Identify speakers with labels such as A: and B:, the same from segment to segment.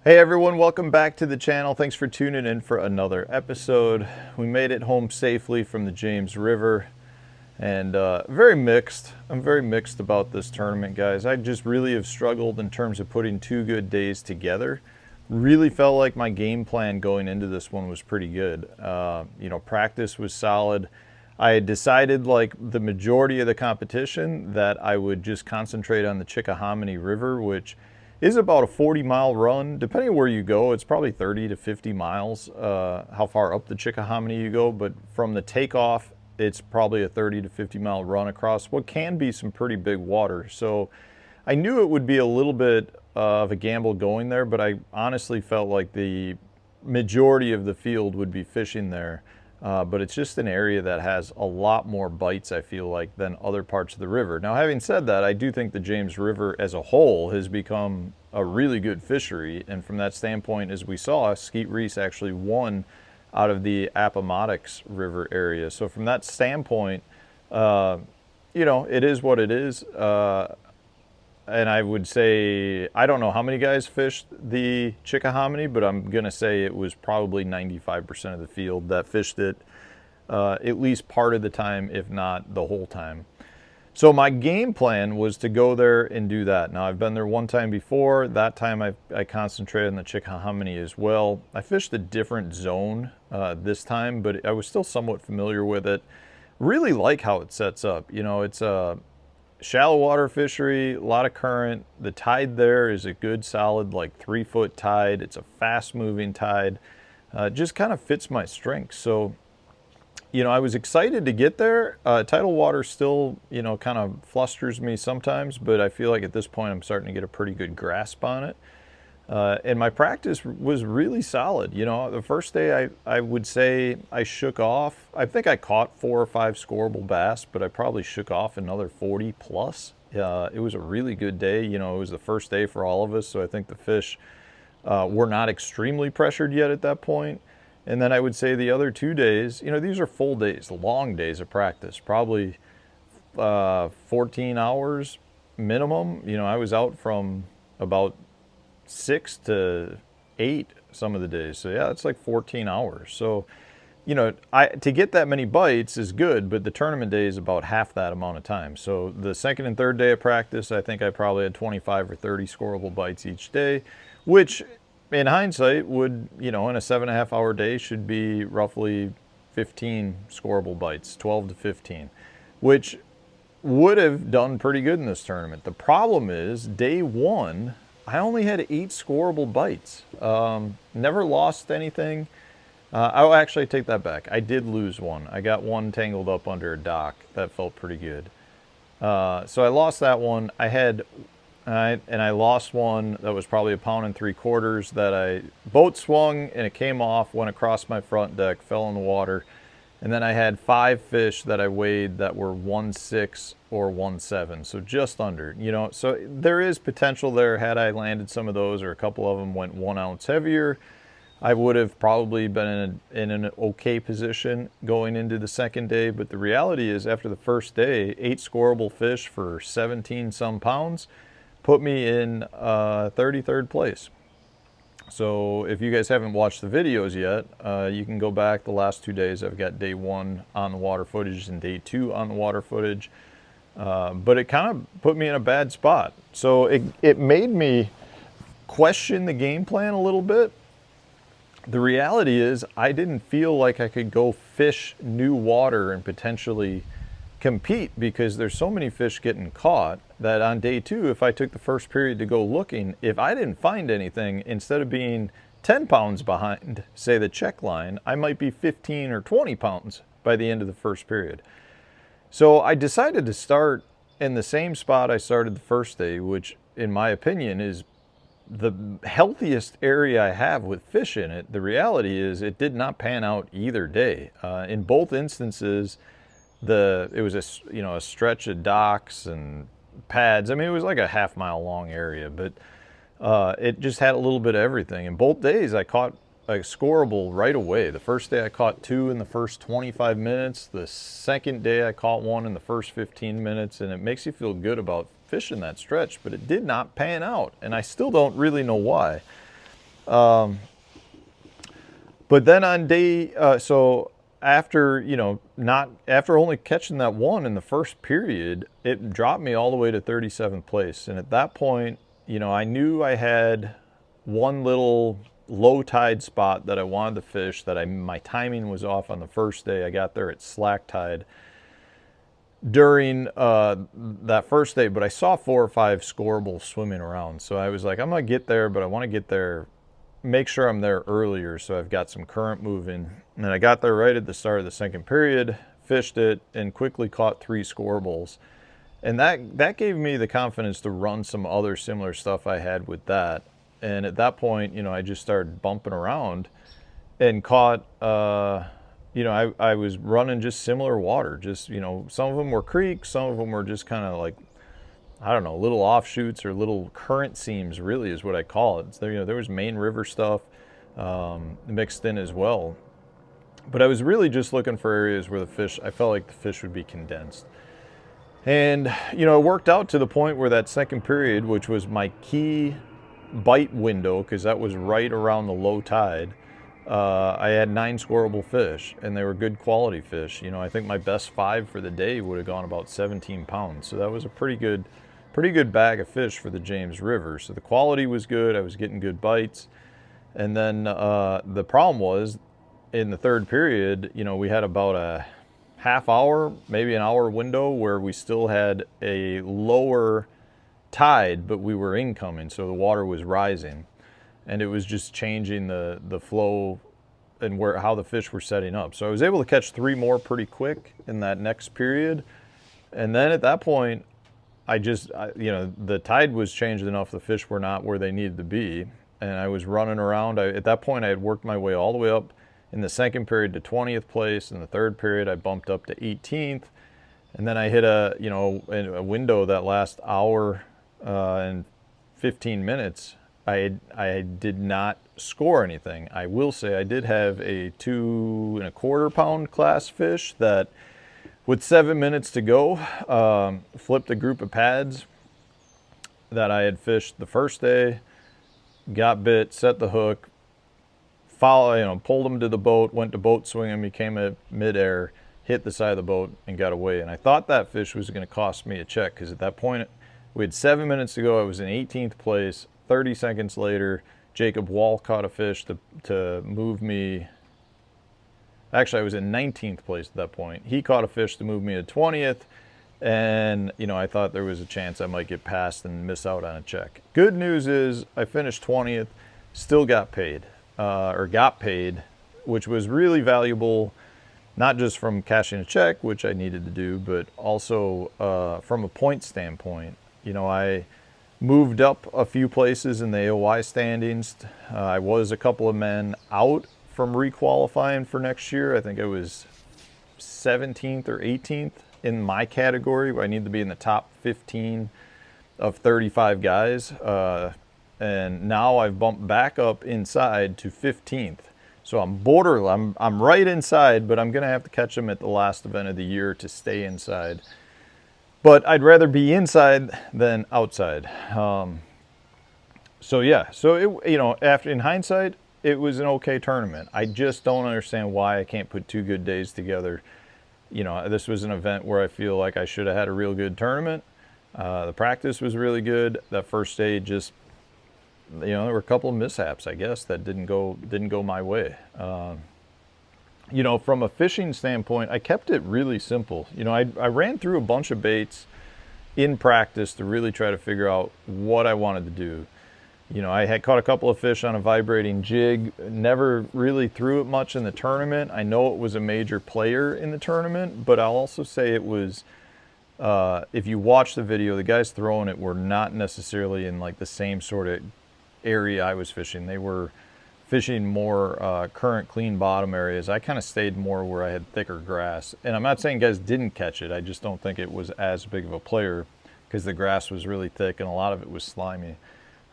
A: Hey everyone, welcome back to the channel. Thanks for tuning in for another episode. We made it home safely from the James River and very mixed. I'm very mixed about this tournament, guys. I just really have struggled in terms of putting two good days together. Really felt like my game plan going into this one was pretty good. Practice was solid. I had decided, like the majority of the competition, that I would just concentrate on the Chickahominy River, which is about a 40-mile run. Depending on where you go, it's probably 30 to 50 miles, how far up the Chickahominy you go. But from the takeoff, it's probably a 30 to 50-mile run across what can be some pretty big water. So I knew it would be a little bit of a gamble going there, but I honestly felt like the majority of the field would be fishing there. But it's just an area that has a lot more bites, I feel like, than other parts of the river. Now, having said that, I do think the James River as a whole has become a really good fishery. And from that standpoint, as we saw, Skeet Reese actually won out of the Appomattox River area. So from that standpoint, it is what it is. And I would say, I don't know how many guys fished the Chickahominy, but I'm going to say it was probably 95% of the field that fished it at least part of the time, if not the whole time. So my game plan was to go there and do that. Now, I've been there one time before. That time I concentrated on the Chickahominy as well. I fished a different zone this time, but I was still somewhat familiar with it. Really like how it sets up. It's a shallow water fishery, a lot of current. The tide there is a good solid like 3-foot tide. It's a fast moving tide. Just kind of fits my strengths. So, I was excited to get there. Tidal water still, kind of flusters me sometimes, but I feel like at this point I'm starting to get a pretty good grasp on it. And my practice was really solid. The first day I would say I shook off. I think I caught 4 or 5 scoreable bass, but I probably shook off another 40 plus. It was a really good day. It was the first day for all of us, so I think the fish were not extremely pressured yet at that point. And then I would say the other 2 days, these are full days, long days of practice, probably 14 hours minimum. I was out from about 6 to 8 some of the days. So yeah, it's like 14 hours. So, to get that many bites is good, but the tournament day is about half that amount of time. So the second and third day of practice, I think I probably had 25 or 30 scoreable bites each day, which in hindsight would, in a 7.5-hour day should be roughly 15 scoreable bites, 12 to 15, which would have done pretty good in this tournament. The problem is day one, I only had 8 scoreable bites. Never lost anything. I'll actually take that back. I did lose one. I got one tangled up under a dock. That felt pretty good. So I lost that one. I lost one that was probably 1 3/4 that I boat swung and it came off, went across my front deck, fell in the water. And then I had 5 fish that I weighed that were 1.6 or 1.7, so just under, So there is potential there. Had I landed some of those, or a couple of them went 1 ounce heavier, I would have probably been in an okay position going into the second day. But the reality is, after the first day, 8 scoreable fish for 17 some pounds put me in 33rd place. So if you guys haven't watched the videos yet, you can go back the last 2 days. I've got day 1 on the water footage and day 2 on the water footage. But it kind of put me in a bad spot. So it made me question the game plan a little bit. The reality is I didn't feel like I could go fish new water and potentially compete, because there's so many fish getting caught that on day 2, if I took the first period to go looking, if I didn't find anything, instead of being 10 pounds behind, say, the check line, I might be 15 or 20 pounds by the end of the first period. So I decided to start in the same spot I started the first day, which in my opinion is the healthiest area I have with fish in it. The reality is it did not pan out either day. In both instances, it was a stretch of docks and pads. I mean, it was like a half-mile long area, but it just had a little bit of everything. And both days I caught a scoreable right away. The first day I caught 2 in the first 25 minutes. The second day I caught 1 in the first 15 minutes, and it makes you feel good about fishing that stretch, but it did not pan out, and I still don't really know why. But then on day, so after, after only catching that one in the first period, it dropped me all the way to 37th place. And at that point, I knew I had one little low tide spot that I wanted to fish that my timing was off on the first day. I got there at slack tide during that first day, but I saw 4 or 5 scorables swimming around. So I was like, I'm going to get there, but I want to get there, make sure I'm there earlier so I've got some current moving. And I got there right at the start of the second period, fished it, and quickly caught 3 scorables. And that gave me the confidence to run some other similar stuff I had with that. And at that point, I just started bumping around and caught, I was running just similar water. Just, some of them were creeks, some of them were just kind of like, I don't know, little offshoots or little current seams, really is what I call it. There, there was main river stuff mixed in as well. But I was really just looking for areas where I felt like the fish would be condensed. And, it worked out to the point where that second period, which was my key bite window, because that was right around the low tide, I had 9 scoreable fish, and they were good quality fish. I think my best 5 for the day would have gone about 17 pounds. So that was a pretty good bag of fish for the James River. So the quality was good. I was getting good bites. And then the problem was in the third period, we had about a half hour, maybe an hour window where we still had a lower tide, but we were incoming. So the water was rising. And it was just changing the flow and how the fish were setting up. So I was able to catch 3 more pretty quick in that next period. And then at that point, the tide was changed enough, the fish were not where they needed to be. And I was running around. At that point, I had worked my way all the way up in the second period to 20th place. In the third period, I bumped up to 18th. And then I hit a window that last hour and 15 minutes. I did not score anything. I will say I did have a 2 1/4 pound class fish that, with 7 minutes to go, flipped a group of pads that I had fished the first day, got bit, set the hook, pulled them to the boat, went to boat swinging, became a midair, hit the side of the boat, and got away. And I thought that fish was going to cost me a check, because at that point, we had 7 minutes to go. I was in 18th place. 30 seconds later, Jacob Wall caught a fish to move me. Actually, I was in 19th place at that point. He caught a fish to move me to 20th. And, I thought there was a chance I might get past and miss out on a check. Good news is I finished 20th, still got paid, which was really valuable, not just from cashing a check, which I needed to do, but also from a point standpoint. I moved up a few places in the AOY standings. I was a couple of men out from requalifying for next year. I think I was 17th or 18th in my category, where I need to be in the top 15 of 35 guys. And now I've bumped back up inside to 15th. So I'm right inside, but I'm going to have to catch them at the last event of the year to stay inside. But I'd rather be inside than outside. So after, in hindsight, it was an okay tournament. I just don't understand why I can't put 2 good days together. This was an event where I feel like I should have had a real good tournament. The practice was really good. That first day, just, there were a couple of mishaps, I guess, that didn't go my way. From a fishing standpoint, I kept it really simple. I ran through a bunch of baits in practice to really try to figure out what I wanted to do. I had caught a couple of fish on a vibrating jig, never really threw it much in the tournament. I know it was a major player in the tournament, but I'll also say it was, if you watch the video, the guys throwing it were not necessarily in like the same sort of area I was fishing. They were fishing more current clean bottom areas. I kind of stayed more where I had thicker grass. And I'm not saying guys didn't catch it. I just don't think it was as big of a player because the grass was really thick and a lot of it was slimy.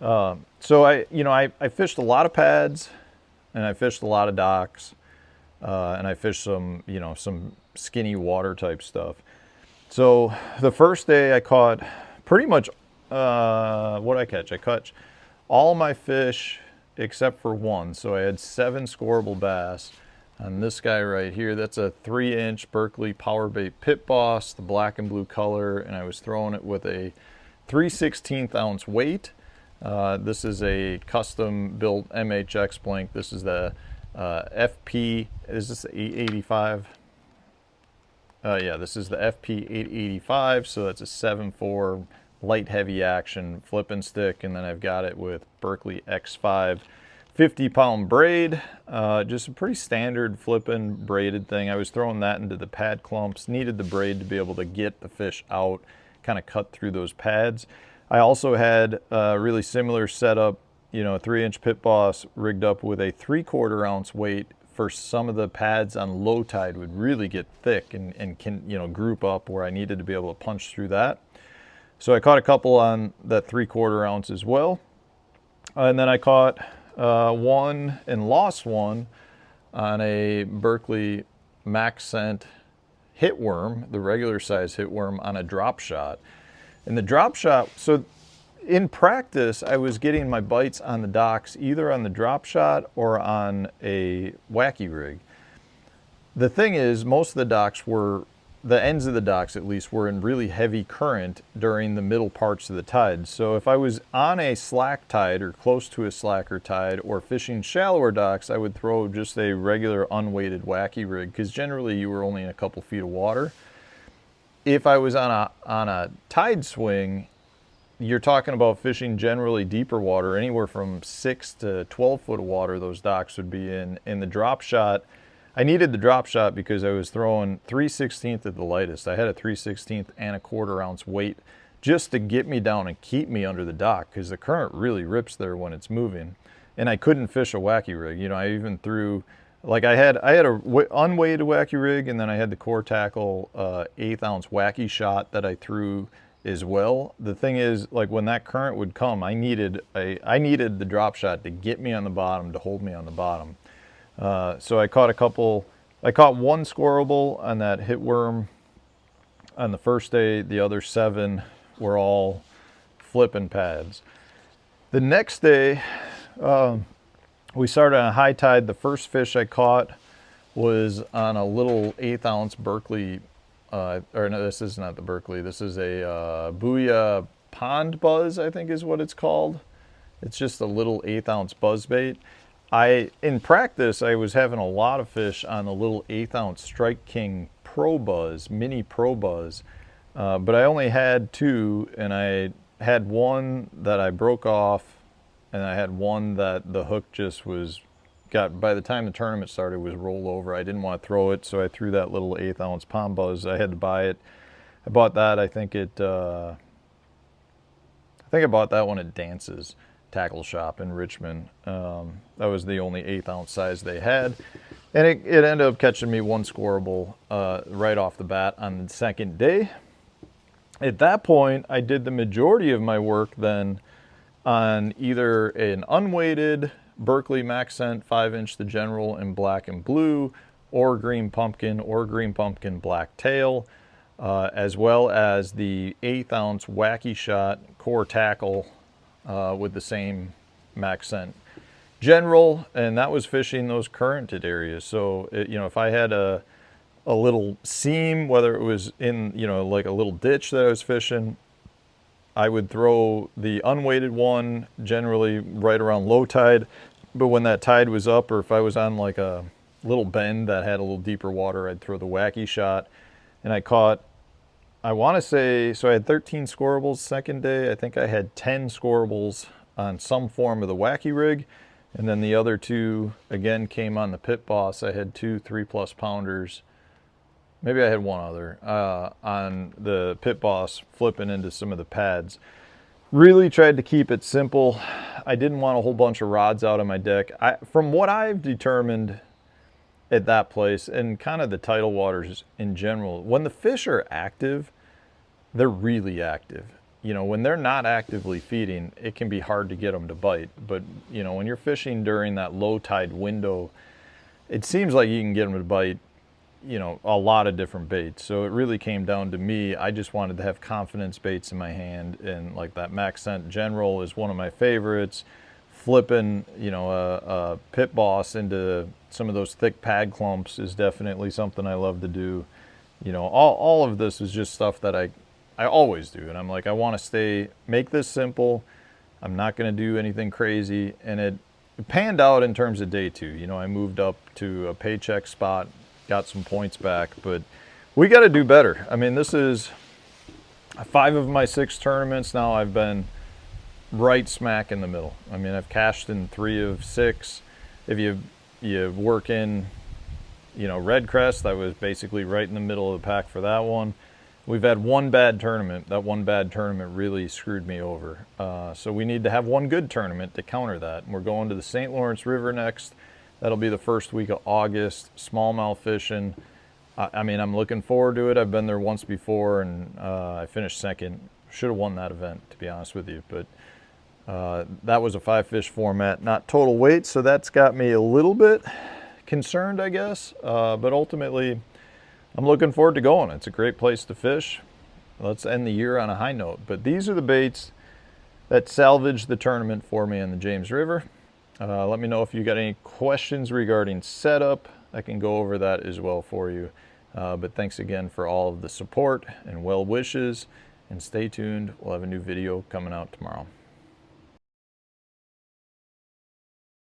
A: So I fished a lot of pads and I fished a lot of docks and I fished some skinny water type stuff. So the first day I caught pretty much what I catch. I caught all my fish except for one. So I had 7 scoreable bass on this guy right here. That's a 3-inch Berkley Power Bait Pit Boss, the black and blue color, and I was throwing it with a 3/16 ounce weight. This is a custom built MHX blank. This is the FP, is this the 885? Yeah, this is the FP 885, so that's a 7.4 light heavy action flipping stick, and then I've got it with Berkley X5 50-pound braid, just a pretty standard flipping braided thing. I was throwing that into the pad clumps, needed the braid to be able to get the fish out, kind of cut through those pads. I also had a really similar setup, you know, a 3-inch Pit Boss rigged up with a 3/4 ounce weight for some of the pads on low tide would really get thick and can, you know, group up where I needed to be able to punch through that. So I caught a couple on that 3/4 ounce as well. And then I caught one and lost one on a Berkley Max Scent hitworm, the regular size hitworm, on a drop shot. And the drop shot, so in practice, I was getting my bites on the docks either on the drop shot or on a wacky rig. The thing is, most of the docks were, the ends of the docks at least, were in really heavy current during the middle parts of the tide. So if I was on a slack tide or close to a slacker tide or fishing shallower docks, I would throw just a regular unweighted wacky rig because generally you were only in a couple feet of water. If I was on a tide swing, you're talking about fishing generally deeper water, anywhere from 6 to 12 foot of water those docks would be in. In the drop shot, I needed the drop shot because I was throwing 3/16 at the lightest. I had a 3/16 and a 1/4 ounce weight just to get me down and keep me under the dock because the current really rips there when it's moving. And I couldn't fish a wacky rig. You know, I even threw, like I had a unweighted wacky rig, and then I had the Core Tackle 1/8 ounce wacky shot that I threw as well. The thing is, like when that current would come, I needed the drop shot to get me on the bottom, to hold me on the bottom. So I caught one scoreable on that hitworm on the first day. The other 7 were all flipping pads. The next day, we started on a high tide. The first fish I caught was on a little 1/8 ounce Berkley, or no, this is not the Berkley. This is a Booyah Pond Buzz, I think is what it's called. It's just a little 1/8 ounce buzz bait. In practice, I was having a lot of fish on the little 1/8 ounce Strike King Pro Buzz, mini Pro Buzz, but I only had 2, and I had one that I broke off, and I had one that the hook just by the time the tournament started, was rolled over. I didn't want to throw it, so I threw that little 1/8 ounce Pond Buzz. I had to buy it. I bought that, I think I bought that one at Dance's Tackle Shop in Richmond. That was the only 1/8 ounce size they had. And it ended up catching me one scoreable right off the bat on the second day. At that point, I did the majority of my work then on either an unweighted Berkley Max Scent 5-inch, the General in black and blue, or Green Pumpkin Black Tail, as well as the 1/8 ounce Wacky Shot Core Tackle with the same Max Scent General, and that was fishing those currented areas. So you know, if I had a little seam, whether it was in, you know, like a little ditch that I was fishing, I would throw the unweighted one generally right around low tide. But when that tide was up, or if I was on like a little bend that had a little deeper water, I'd throw the Wacky Shot. And I caught, I want to say, so I had 13 scoreables second day. I think I had 10 scoreables on some form of the wacky rig. And then the other 2, again, came on the Pit Boss. I had 2 3+ pounders. Maybe I had one other on the Pit Boss flipping into some of the pads. Really tried to keep it simple. I didn't want a whole bunch of rods out on my deck. From what I've determined at that place, and kind of the tidal waters in general, when the fish are active, they're really active. You know, when they're not actively feeding, it can be hard to get them to bite. But, you know, when you're fishing during that low tide window, it seems like you can get them to bite, you know, a lot of different baits. So it really came down to me. I just wanted to have confidence baits in my hand, and like that Max Scent General is one of my favorites. flipping, you know, a pit boss into some of those thick pad clumps is definitely something I love to do. You know, all of this is just stuff that I always do. And I'm like, I want to make this simple. I'm not going to do anything crazy. And it panned out in terms of day 2. You know, I moved up to a paycheck spot, got some points back, but we got to do better. I mean, this is 5 of my 6 tournaments now. I've been right smack in the middle. I mean, I've cashed in 3 of 6. If you work in, you know, Red Crest, I was basically right in the middle of the pack for that one. We've had one bad tournament. That one bad tournament really screwed me over. So we need to have one good tournament to counter that. And we're going to the St. Lawrence River next. That'll be the first week of August. Smallmouth fishing. I mean, I'm looking forward to it. I've been there once before, and I finished second. Should have won that event, to be honest with you. But that was a 5-fish format, not total weight. So that's got me a little bit concerned, I guess. But ultimately, I'm looking forward to going. It's a great place to fish. Let's end the year on a high note. But these are the baits that salvaged the tournament for me in the James River. Let me know if you got any questions regarding setup. I can go over that as well for you. But thanks again for all of the support and well wishes. And stay tuned. We'll have a new video coming out tomorrow.